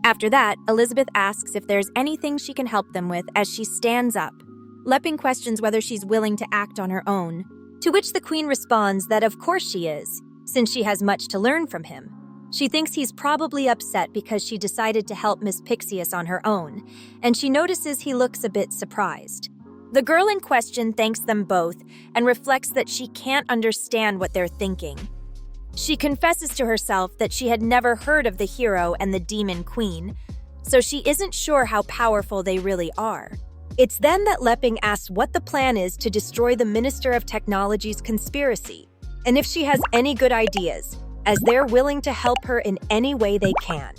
After that, Elizabeth asks if there's anything she can help them with as she stands up. Leping questions whether she's willing to act on her own, to which the queen responds that of course she is, since she has much to learn from him. She thinks he's probably upset because she decided to help Miss Pixius on her own, and she notices he looks a bit surprised. The girl in question thanks them both and reflects that she can't understand what they're thinking. She confesses to herself that she had never heard of the hero and the demon queen, so she isn't sure how powerful they really are. It's then that Leping asks what the plan is to destroy the Minister of Technology's conspiracy, and if she has any good ideas, as they're willing to help her in any way they can.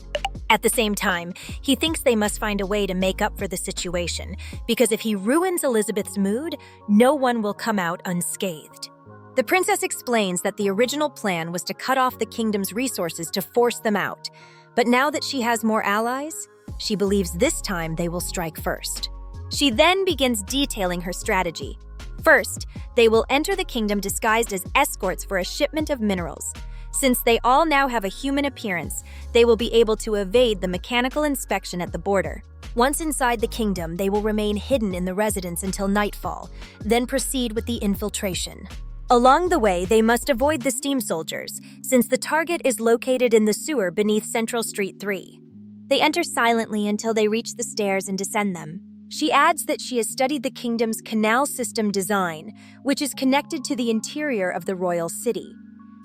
At the same time, he thinks they must find a way to make up for the situation, because if he ruins Elizabeth's mood, no one will come out unscathed. The princess explains that the original plan was to cut off the kingdom's resources to force them out, but now that she has more allies, she believes this time they will strike first. She then begins detailing her strategy. First, they will enter the kingdom disguised as escorts for a shipment of minerals. Since they all now have a human appearance, they will be able to evade the mechanical inspection at the border. Once inside the kingdom, they will remain hidden in the residence until nightfall, then proceed with the infiltration. Along the way, they must avoid the steam soldiers, since the target is located in the sewer beneath Central Street 3. They enter silently until they reach the stairs and descend them. She adds that she has studied the kingdom's canal system design, which is connected to the interior of the royal city.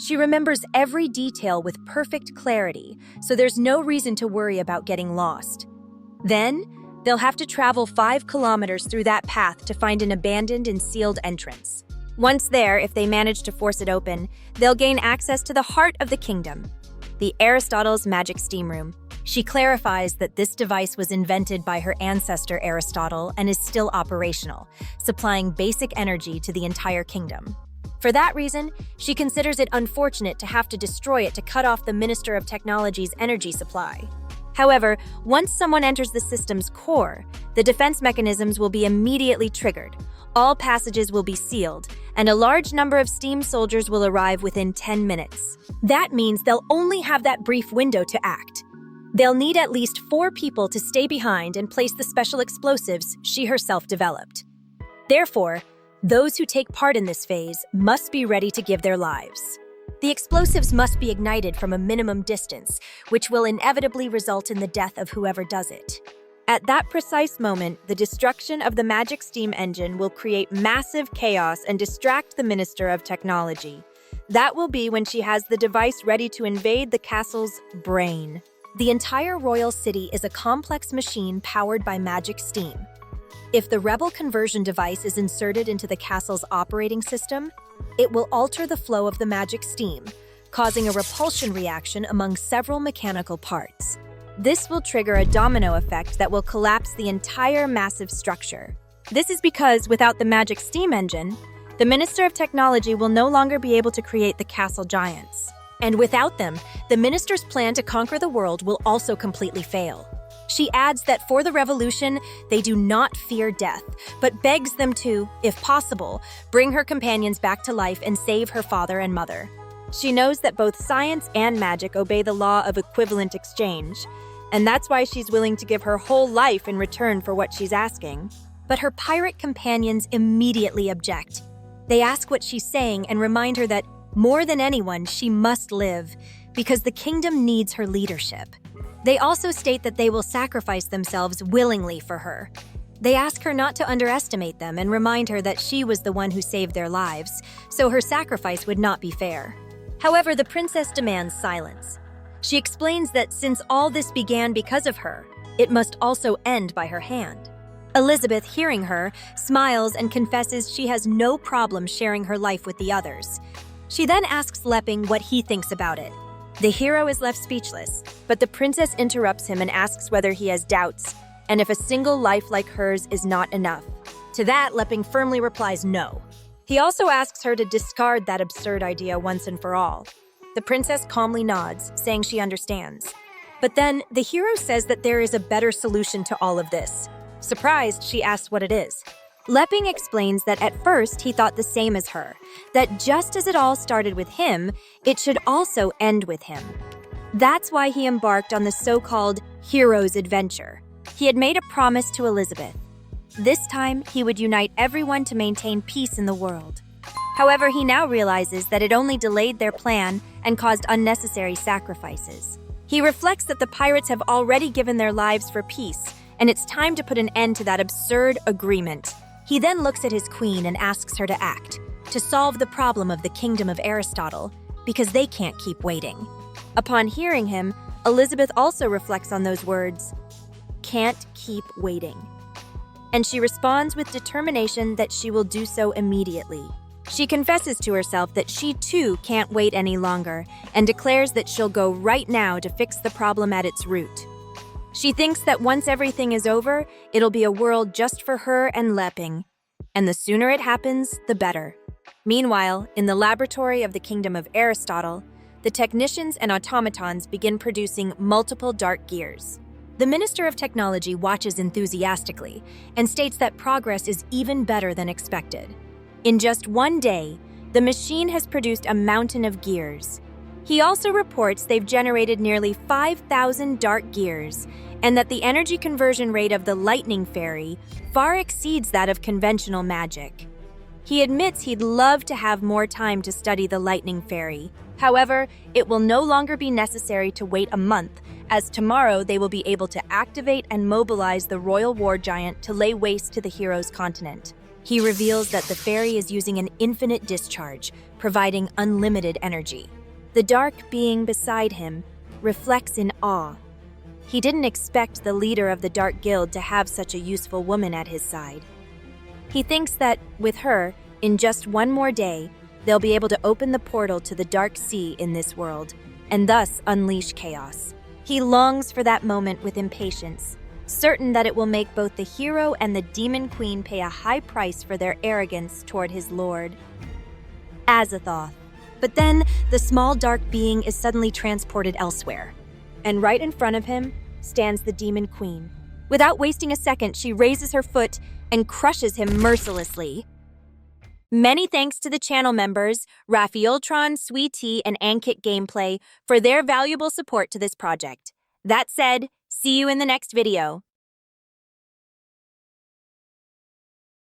She remembers every detail with perfect clarity, so there's no reason to worry about getting lost. Then, they'll have to travel 5 kilometers through that path to find an abandoned and sealed entrance. Once there, if they manage to force it open, they'll gain access to the heart of the kingdom, the Aristotle's magic steam room. She clarifies that this device was invented by her ancestor Aristotle and is still operational, supplying basic energy to the entire kingdom. For that reason, she considers it unfortunate to have to destroy it to cut off the Minister of Technology's energy supply. However, once someone enters the system's core, the defense mechanisms will be immediately triggered. All passages will be sealed, and a large number of steam soldiers will arrive within 10 minutes. That means they'll only have that brief window to act. They'll need at least 4 people to stay behind and place the special explosives she herself developed. Therefore, those who take part in this phase must be ready to give their lives. The explosives must be ignited from a minimum distance, which will inevitably result in the death of whoever does it. At that precise moment, the destruction of the magic steam engine will create massive chaos and distract the Minister of Technology. That will be when she has the device ready to invade the castle's brain. The entire royal city is a complex machine powered by magic steam. If the rebel conversion device is inserted into the castle's operating system, it will alter the flow of the magic steam, causing a repulsion reaction among several mechanical parts. This will trigger a domino effect that will collapse the entire massive structure. This is because, without the magic steam engine, the Minister of Technology will no longer be able to create the castle giants. And without them, the minister's plan to conquer the world will also completely fail. She adds that for the revolution, they do not fear death, but begs them to, if possible, bring her companions back to life and save her father and mother. She knows that both science and magic obey the law of equivalent exchange, and that's why she's willing to give her whole life in return for what she's asking. But her pirate companions immediately object. They ask what she's saying and remind her that, more than anyone, she must live, because the kingdom needs her leadership. They also state that they will sacrifice themselves willingly for her. They ask her not to underestimate them and remind her that she was the one who saved their lives, so her sacrifice would not be fair. However, the princess demands silence. She explains that since all this began because of her, it must also end by her hand. Elizabeth, hearing her, smiles and confesses she has no problem sharing her life with the others. She then asks Leping what he thinks about it. The hero is left speechless, but the princess interrupts him and asks whether he has doubts, and if a single life like hers is not enough. To that, Leping firmly replies no. He also asks her to discard that absurd idea once and for all. The princess calmly nods, saying she understands. But then, the hero says that there is a better solution to all of this. Surprised, she asks what it is. Leping explains that at first he thought the same as her, that just as it all started with him, it should also end with him. That's why he embarked on the so-called hero's adventure. He had made a promise to Elizabeth. This time, he would unite everyone to maintain peace in the world. However, he now realizes that it only delayed their plan and caused unnecessary sacrifices. He reflects that the pirates have already given their lives for peace, and it's time to put an end to that absurd agreement. He then looks at his queen and asks her to act, to solve the problem of the kingdom of Aristotle, because they can't keep waiting. Upon hearing him, Elizabeth also reflects on those words, "can't keep waiting." And she responds with determination that she will do so immediately. She confesses to herself that she too can't wait any longer and declares that she'll go right now to fix the problem at its root. She thinks that once everything is over, it'll be a world just for her and Leping, and the sooner it happens, the better. Meanwhile, in the laboratory of the kingdom of Aristotle, the technicians and automatons begin producing multiple dark gears. The Minister of Technology watches enthusiastically and states that progress is even better than expected. In just one day, the machine has produced a mountain of gears. He also reports they've generated nearly 5,000 dark gears and that the energy conversion rate of the lightning fairy far exceeds that of conventional magic. He admits he'd love to have more time to study the lightning fairy. However, it will no longer be necessary to wait a month, as tomorrow they will be able to activate and mobilize the royal war giant to lay waste to the hero's continent. He reveals that the fairy is using an infinite discharge, providing unlimited energy. The dark being beside him reflects in awe. He didn't expect the leader of the Dark Guild to have such a useful woman at his side. He thinks that, with her, in just one more day, they'll be able to open the portal to the Dark Sea in this world, and thus unleash chaos. He longs for that moment with impatience, certain that it will make both the hero and the demon queen pay a high price for their arrogance toward his lord, Azathoth. But then, the small dark being is suddenly transported elsewhere, and right in front of him stands the demon queen. Without wasting a second, she raises her foot and crushes him mercilessly. Many thanks to the channel members, Raphaeltron, Sweetie, and Ankit Gameplay for their valuable support to this project. That said, see you in the next video.